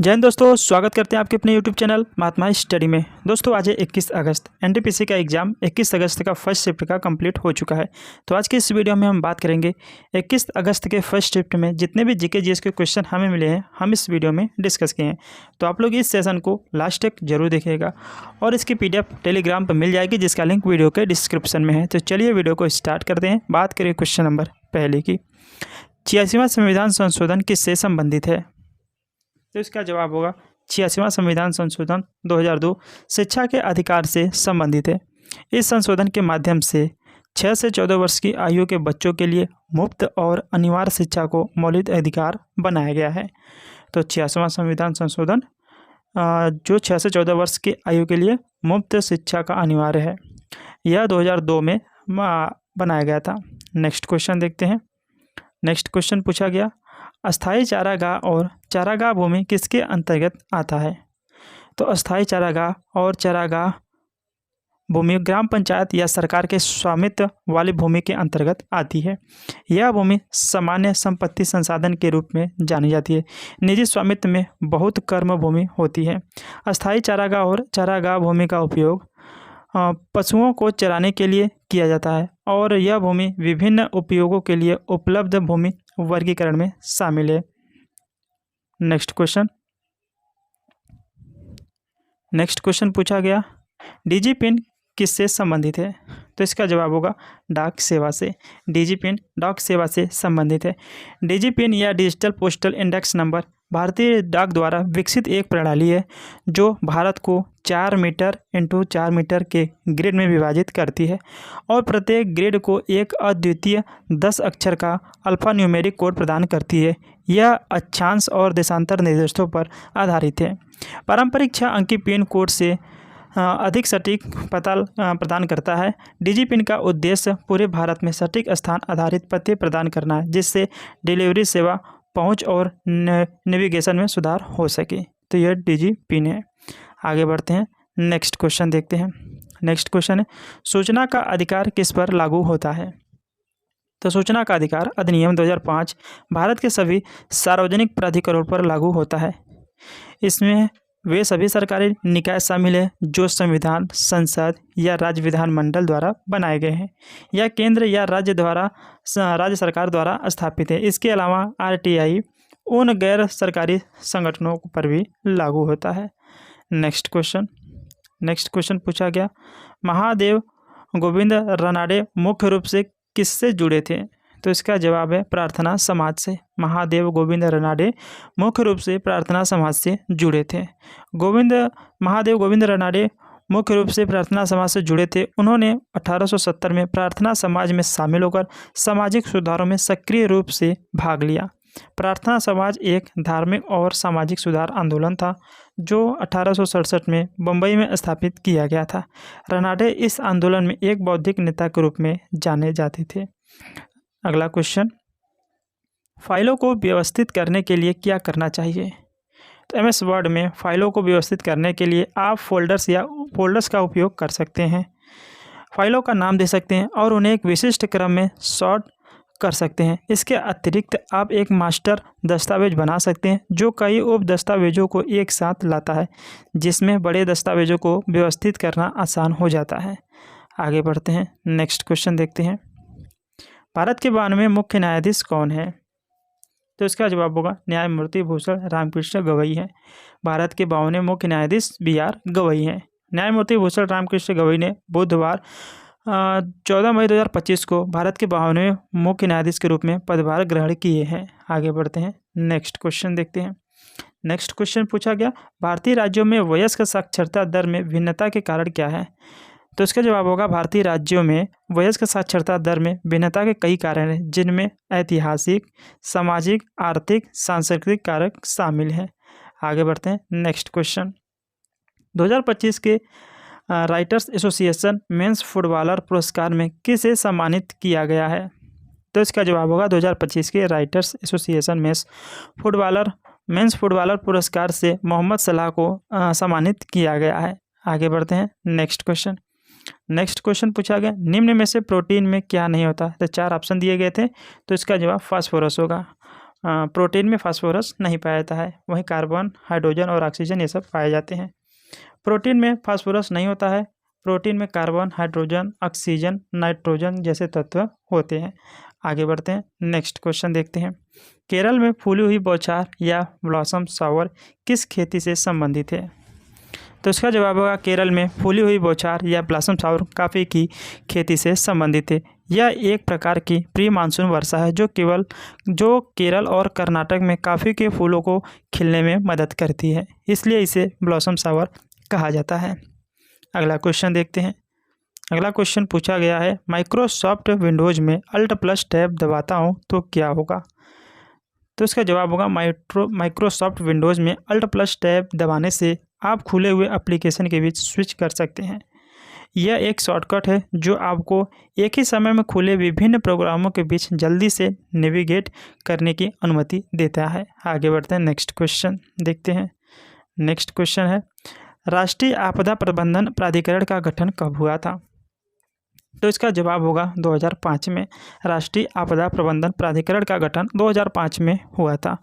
जय हिंद दोस्तों, स्वागत करते हैं आपके अपने यूट्यूब चैनल महात्मा स्टडी में। दोस्तों आज है 21 अगस्त। एनटीपीसी का एग्ज़ाम 21 अगस्त का फर्स्ट शिफ्ट का कंप्लीट हो चुका है। तो आज के इस वीडियो में हम बात करेंगे 21 अगस्त के फर्स्ट शिफ्ट में जितने भी जीके जीएस के क्वेश्चन हमें मिले हैं, हम इस वीडियो में डिस्कस किए हैं। तो आप लोग इस सेशन को लास्ट तक जरूर देखिएगा और इसकी PDF टेलीग्राम पर मिल जाएगी, जिसका लिंक वीडियो के डिस्क्रिप्शन में है। तो चलिए वीडियो को स्टार्ट करते हैं। बात करें क्वेश्चन नंबर पहले की, 86वां संविधान संशोधन किससे संबंधित है? तो इसका जवाब होगा 86वां संविधान संशोधन 2002 शिक्षा के अधिकार से संबंधित है। इस संशोधन के माध्यम से 6 से 14 वर्ष की आयु के बच्चों के लिए मुफ्त और अनिवार्य शिक्षा को मौलिक अधिकार बनाया गया है। तो 86वां संविधान संशोधन जो 6 से 14 वर्ष की आयु के लिए मुफ्त शिक्षा का अनिवार्य है, यह 2002 में बनाया गया था। नेक्स्ट क्वेश्चन देखते हैं। नेक्स्ट क्वेश्चन पूछा गया, अस्थायी चारागाह और चारागाह भूमि किसके अंतर्गत आता है? तो अस्थायी चारागाह और चारागाह भूमि ग्राम पंचायत या सरकार के स्वामित्व वाली भूमि के अंतर्गत आती है। यह भूमि सामान्य संपत्ति संसाधन के रूप में जानी जाती है। निजी स्वामित्व में बहुत कर्म भूमि होती है। अस्थायी चारागाह और चारागाह भूमि का उपयोग पशुओं को चराने के लिए किया जाता है और यह भूमि विभिन्न उपयोगों के लिए उपलब्ध भूमि वर्गीकरण में शामिल है। नेक्स्ट क्वेश्चन पूछा गया, डिजी पिन किससे संबंधित है? तो इसका जवाब होगा डाक सेवा से। डिजी पिन डाक सेवा से संबंधित है। डिजी पिन या डिजिटल पोस्टल इंडेक्स नंबर भारतीय डाक द्वारा विकसित एक प्रणाली है जो भारत को 4 मीटर इंटू 4 मीटर के ग्रिड में विभाजित करती है और प्रत्येक ग्रिड को एक अद्वितीय 10 अक्षर का अल्फान्यूमेरिक कोड प्रदान करती है। यह अक्षांश और देशांतर निर्देशों पर आधारित है। पारंपरिक 6 अंकी पिन कोड से अधिक सटीक पता प्रदान करता है। डिजी पिन का उद्देश्य पूरे भारत में सटीक स्थान आधारित पते प्रदान करना है, जिससे डिलीवरी सेवा, पहुंच और नेविगेशन में सुधार हो सके। तो यह डिजी पिन है। आगे बढ़ते हैं, नेक्स्ट क्वेश्चन देखते हैं। नेक्स्ट क्वेश्चन है, सूचना का अधिकार किस पर लागू होता है? तो सूचना का अधिकार अधिनियम 2005 भारत के सभी सार्वजनिक प्राधिकरणों पर लागू होता है। इसमें वे सभी सरकारी निकाय शामिल हैं जो संविधान, संसद या राज्य विधानमंडल द्वारा बनाए गए हैं या केंद्र या राज्य सरकार द्वारा स्थापित है। इसके अलावा RTI उन गैर सरकारी संगठनों पर भी लागू होता है। नेक्स्ट क्वेश्चन पूछा गया, महादेव गोविंद रानडे मुख्य रूप से किससे जुड़े थे? तो इसका जवाब है प्रार्थना समाज से। महादेव गोविंद रानडे मुख्य रूप से प्रार्थना समाज से जुड़े थे। महादेव गोविंद रानडे मुख्य रूप से प्रार्थना समाज से जुड़े थे। उन्होंने 1870 में प्रार्थना समाज में शामिल होकर सामाजिक सुधारों में सक्रिय रूप से भाग लिया। प्रार्थना समाज एक धार्मिक और सामाजिक सुधार आंदोलन था जो 1867 में बम्बई में स्थापित किया गया था। रानडे इस आंदोलन में एक बौद्धिक नेता के रूप में जाने जाते थे। अगला क्वेश्चन, फाइलों को व्यवस्थित करने के लिए क्या करना चाहिए? तो MS वर्ड में फाइलों को व्यवस्थित करने के लिए आप फोल्डर्स का उपयोग कर सकते हैं। फाइलों का नाम दे सकते हैं और उन्हें एक विशिष्ट क्रम में सॉर्ट कर सकते हैं। इसके अतिरिक्त आप एक मास्टर दस्तावेज बना सकते हैं जो कई उप दस्तावेजों को एक साथ लाता है, जिसमें बड़े दस्तावेजों को व्यवस्थित करना आसान हो जाता है। आगे बढ़ते हैं, नेक्स्ट क्वेश्चन देखते हैं। भारत के 92वें मुख्य न्यायाधीश कौन है? तो इसका जवाब होगा न्यायमूर्ति भूषण रामकृष्ण गवई है। भारत के 52वें मुख्य न्यायाधीश BR गवई हैं। न्यायमूर्ति भूषण रामकृष्ण गवई ने बुधवार 14 मई 2025 को भारत के 52वें मुख्य न्यायाधीश के रूप में पदभार ग्रहण किए हैं। आगे बढ़ते हैं, नेक्स्ट क्वेश्चन देखते हैं। नेक्स्ट क्वेश्चन पूछा गया, भारतीय राज्यों में वयस्क साक्षरता दर में भिन्नता के कारण क्या है? तो इसका जवाब होगा भारतीय राज्यों में वयस्क साक्षरता दर में भिन्नता के कई कारण हैं, जिनमें ऐतिहासिक, सामाजिक, आर्थिक, सांस्कृतिक कारक शामिल हैं। आगे बढ़ते हैं, नेक्स्ट क्वेश्चन, 2025 के राइटर्स एसोसिएशन मेंस फुटबॉलर पुरस्कार में किसे सम्मानित किया गया है? तो इसका जवाब होगा 2025 के राइटर्स एसोसिएशन मेंस फुटबॉलर पुरस्कार से मोहम्मद सलाह को सम्मानित किया गया है। आगे बढ़ते हैं, नेक्स्ट क्वेश्चन पूछा गया, निम्न में से प्रोटीन में क्या नहीं होता? तो 4 ऑप्शन दिए गए थे, तो इसका जवाब फास्फोरस होगा। प्रोटीन में फास्फोरस नहीं पाया जाता है, वहीं कार्बन, हाइड्रोजन और ऑक्सीजन ये सब पाए जाते हैं। प्रोटीन में फास्फोरस नहीं होता है, प्रोटीन में कार्बन, हाइड्रोजन, ऑक्सीजन, नाइट्रोजन जैसे तत्व होते हैं। आगे बढ़ते हैं, नेक्स्ट क्वेश्चन देखते हैं। केरल में फूली हुई बौछार या ब्लॉसम शावर किस खेती से संबंधित है? तो इसका जवाब होगा केरल में फूली हुई बौछार या ब्लॉसम शावर कॉफ़ी की खेती से संबंधित है। यह एक प्रकार की प्री मानसून वर्षा है जो केरल और कर्नाटक में कॉफ़ी के फूलों को खिलने में मदद करती है, इसलिए इसे ब्लॉसम शावर कहा जाता है। अगला क्वेश्चन देखते हैं। अगला क्वेश्चन पूछा गया है, माइक्रोसॉफ्ट विंडोज़ में अल्ट प्लस टैब दबाता हूँ तो क्या होगा? तो इसका जवाब होगा माइक्रोसॉफ्ट विंडोज़ में अल्ट प्लस टैब दबाने से आप खुले हुए एप्लीकेशन के बीच स्विच कर सकते हैं। यह एक शॉर्टकट है जो आपको एक ही समय में खुले विभिन्न प्रोग्रामों के बीच जल्दी से नेविगेट करने की अनुमति देता है। आगे बढ़ते हैं, नेक्स्ट क्वेश्चन देखते हैं। नेक्स्ट क्वेश्चन है, राष्ट्रीय आपदा प्रबंधन प्राधिकरण का गठन कब हुआ था? तो इसका जवाब होगा 2005 में। राष्ट्रीय आपदा प्रबंधन प्राधिकरण का गठन 2005 में हुआ था।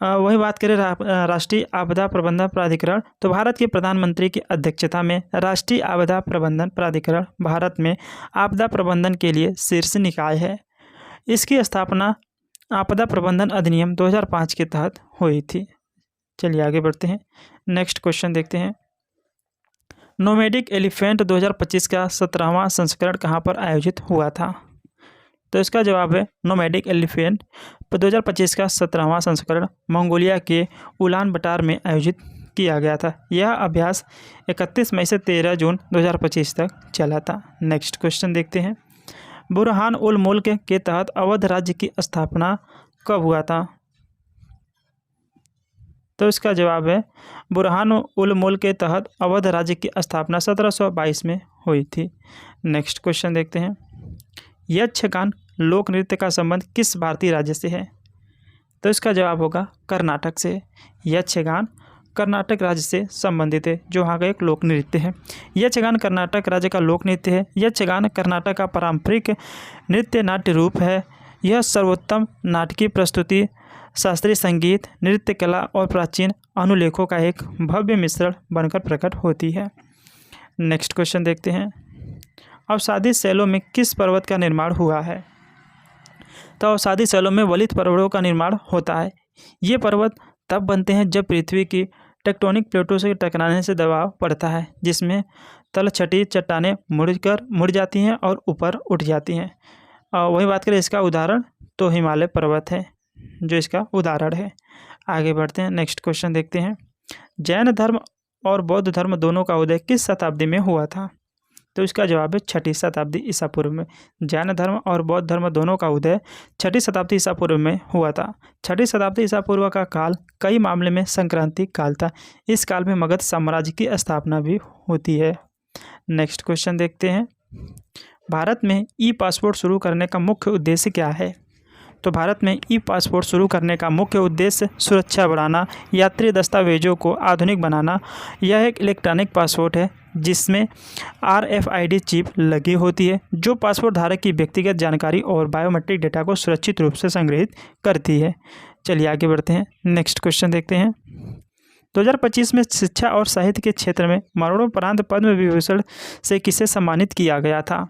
वही बात करें राष्ट्रीय आपदा प्रबंधन प्राधिकरण, तो भारत के प्रधानमंत्री की अध्यक्षता में राष्ट्रीय आपदा प्रबंधन प्राधिकरण भारत में आपदा प्रबंधन के लिए शीर्ष निकाय है। इसकी स्थापना आपदा प्रबंधन अधिनियम 2005 के तहत हुई थी। चलिए आगे बढ़ते हैं, नेक्स्ट क्वेश्चन देखते हैं। नोमैडिक एलिफेंट 2025 का 17वां संस्करण कहाँ पर आयोजित हुआ था? तो इसका जवाब है नोमैडिक एलिफेंट 2025 का 17वां संस्करण मंगोलिया के उलान बटार में आयोजित किया गया था। यह अभ्यास 31 मई से 13 जून 2025 तक चला था। नेक्स्ट क्वेश्चन देखते हैं। बुरहान उल मुल्क के तहत अवध राज्य की स्थापना कब हुआ था? तो इसका जवाब है बुरहान उल मुल्क के तहत अवध राज्य की स्थापना 1722 में हुई थी। नेक्स्ट क्वेश्चन देखते हैं। यक्षगान लोक नृत्य का संबंध किस भारतीय राज्य से है? तो इसका जवाब होगा कर्नाटक से। यक्षगान कर्नाटक राज्य से संबंधित है, जो वहाँ का एक लोक नृत्य है। यक्षगान कर्नाटक राज्य का लोक नृत्य है। यक्षगान कर्नाटक का पारंपरिक नृत्य नाट्य रूप है। यह सर्वोत्तम नाटकीय प्रस्तुति, शास्त्रीय संगीत, नृत्य कला और प्राचीन अनुलेखों का एक भव्य मिश्रण बनकर प्रकट होती है। नेक्स्ट क्वेश्चन देखते हैं। अवसादी शैलों में किस पर्वत का निर्माण हुआ है? तो अवसादी शैलों में वलित पर्वतों का निर्माण होता है। ये पर्वत तब बनते हैं जब पृथ्वी की टेक्टोनिक प्लेटों से टकराने से दबाव पड़ता है, जिसमें तलछटी चट्टानें मुड़ जाती हैं और ऊपर उठ जाती हैं। वही बात करें इसका उदाहरण, तो हिमालय पर्वत है जो इसका उदाहरण है। आगे बढ़ते हैं, नेक्स्ट क्वेश्चन देखते हैं। जैन धर्म और बौद्ध धर्म दोनों का उदय किस शताब्दी में हुआ था? तो इसका जवाब है 6ठी शताब्दी ईसा पूर्व में। जैन धर्म और बौद्ध धर्म दोनों का उदय 6ठी शताब्दी ईसा पूर्व में हुआ था। 6ठी शताब्दी ईसा पूर्व का काल कई मामले में संक्रांति काल था। इस काल में मगध साम्राज्य की स्थापना भी होती है। नेक्स्ट क्वेश्चन देखते हैं। भारत में ई पासपोर्ट शुरू करने का मुख्य उद्देश्य क्या है? तो भारत में ई पासपोर्ट शुरू करने का मुख्य उद्देश्य सुरक्षा बढ़ाना, यात्री दस्तावेजों को आधुनिक बनाना। यह एक इलेक्ट्रॉनिक पासपोर्ट है जिसमें RFID चिप लगी होती है, जो पासपोर्ट धारक की व्यक्तिगत जानकारी और बायोमेट्रिक डेटा को सुरक्षित रूप से संग्रहित करती है। चलिए आगे बढ़ते हैं, नेक्स्ट क्वेश्चन देखते हैं। 2025 में शिक्षा और साहित्य के क्षेत्र में मरणोपरांत पद्म विभूषण से किसे सम्मानित किया गया था?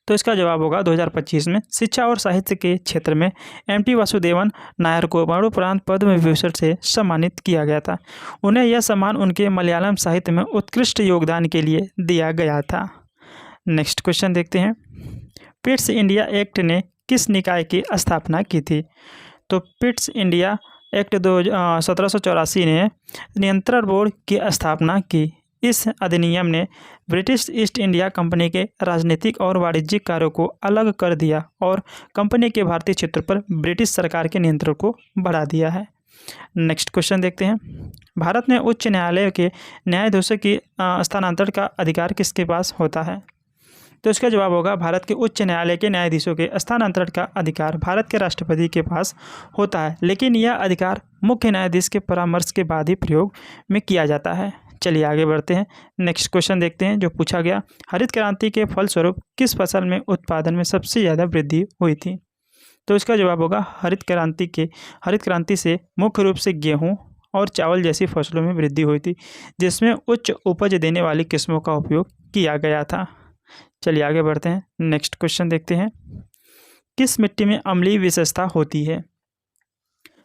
तो इसका जवाब होगा 2025 में शिक्षा और साहित्य के क्षेत्र में MT वासुदेवन नायर को मरणोपरांत पद्म विभूषण से सम्मानित किया गया था। उन्हें यह सम्मान उनके मलयालम साहित्य में उत्कृष्ट योगदान के लिए दिया गया था। नेक्स्ट क्वेश्चन देखते हैं। पिट्स इंडिया एक्ट ने किस निकाय की स्थापना की थी? तो पिट्स इंडिया एक्ट 1784 ने नियंत्रण बोर्ड की स्थापना की। इस अधिनियम ने ब्रिटिश ईस्ट इंडिया कंपनी के राजनीतिक और वाणिज्यिक कार्यों को अलग कर दिया और कंपनी के भारतीय क्षेत्र पर ब्रिटिश सरकार के नियंत्रण को बढ़ा दिया है। नेक्स्ट क्वेश्चन देखते हैं। भारत में उच्च न्यायालय के न्यायाधीशों की स्थानांतरण का अधिकार किसके पास होता है? तो इसका जवाब होगा भारत के उच्च न्यायालय के न्यायाधीशों के स्थानांतरण का अधिकार भारत के राष्ट्रपति के पास होता है, लेकिन यह अधिकार मुख्य न्यायाधीश के परामर्श के बाद ही प्रयोग में किया जाता है। चलिए आगे बढ़ते हैं, नेक्स्ट क्वेश्चन देखते हैं जो पूछा गया। हरित क्रांति के फलस्वरूप किस फसल में उत्पादन में सबसे ज़्यादा वृद्धि हुई थी? तो इसका जवाब होगा हरित क्रांति से मुख्य रूप से गेहूँ और चावल जैसी फसलों में वृद्धि हुई थी, जिसमें उच्च उपज देने वाली किस्मों का उपयोग किया गया था। चलिए आगे बढ़ते हैं, नेक्स्ट क्वेश्चन देखते हैं। किस मिट्टी में अम्लीय विशेषता होती है?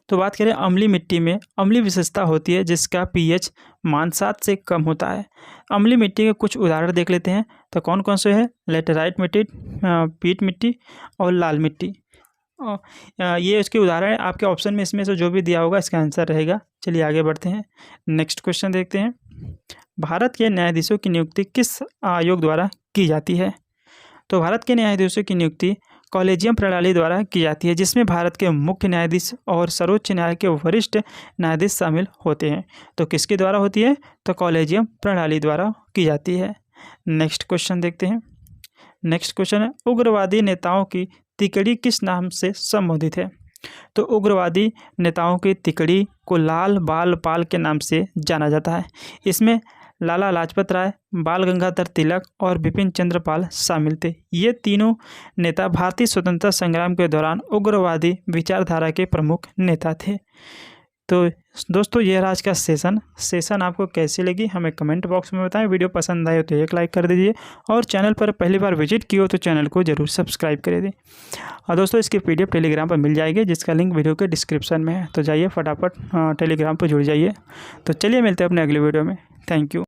तो बात करें अम्लीय मिट्टी में, अम्लीय विशेषता होती है जिसका पीएच मान 7 से कम होता है। अम्लीय मिट्टी के कुछ उदाहरण देख लेते हैं, तो कौन कौन से हैं? लेटेराइट मिट्टी, पीट मिट्टी और लाल मिट्टी। ये इसके उदाहरण है। आपके ऑप्शन में इसमें से जो भी दिया होगा इसका आंसर रहेगा। चलिए आगे बढ़ते हैं, नेक्स्ट क्वेश्चन देखते हैं। भारत के न्यायाधीशों की नियुक्ति किस आयोग द्वारा की जाती है? तो भारत के न्यायाधीशों की नियुक्ति कॉलेजियम प्रणाली द्वारा की जाती है, जिसमें भारत के मुख्य न्यायाधीश और सर्वोच्च न्यायालय के वरिष्ठ न्यायाधीश शामिल होते हैं। तो किसके द्वारा होती है? तो कॉलेजियम प्रणाली द्वारा की जाती है। नेक्स्ट क्वेश्चन देखते हैं। नेक्स्ट क्वेश्चन है, उग्रवादी नेताओं की तिकड़ी किस नाम से संबोधित है? तो उग्रवादी नेताओं की तिकड़ी को लाल बाल पाल के नाम से जाना जाता है। इसमें लाला लाजपत राय, बाल गंगाधर तिलक और बिपिन चंद्र पाल शामिल थे। ये तीनों नेता भारतीय स्वतंत्रता संग्राम के दौरान उग्रवादी विचारधारा के प्रमुख नेता थे। तो दोस्तों ये आज का सेशन आपको कैसी लगी हमें कमेंट बॉक्स में बताएं। वीडियो पसंद आए हो तो एक लाइक कर दीजिए और चैनल पर पहली बार विजिट किए हो तो चैनल को जरूर सब्सक्राइब कर दें। और दोस्तों इसकी PDF टेलीग्राम पर मिल जाएगी, जिसका लिंक वीडियो के डिस्क्रिप्शन में है। तो जाइए फटाफट टेलीग्राम पर जुड़ जाइए। तो चलिए मिलते हैं अपने अगले वीडियो में। Thank you.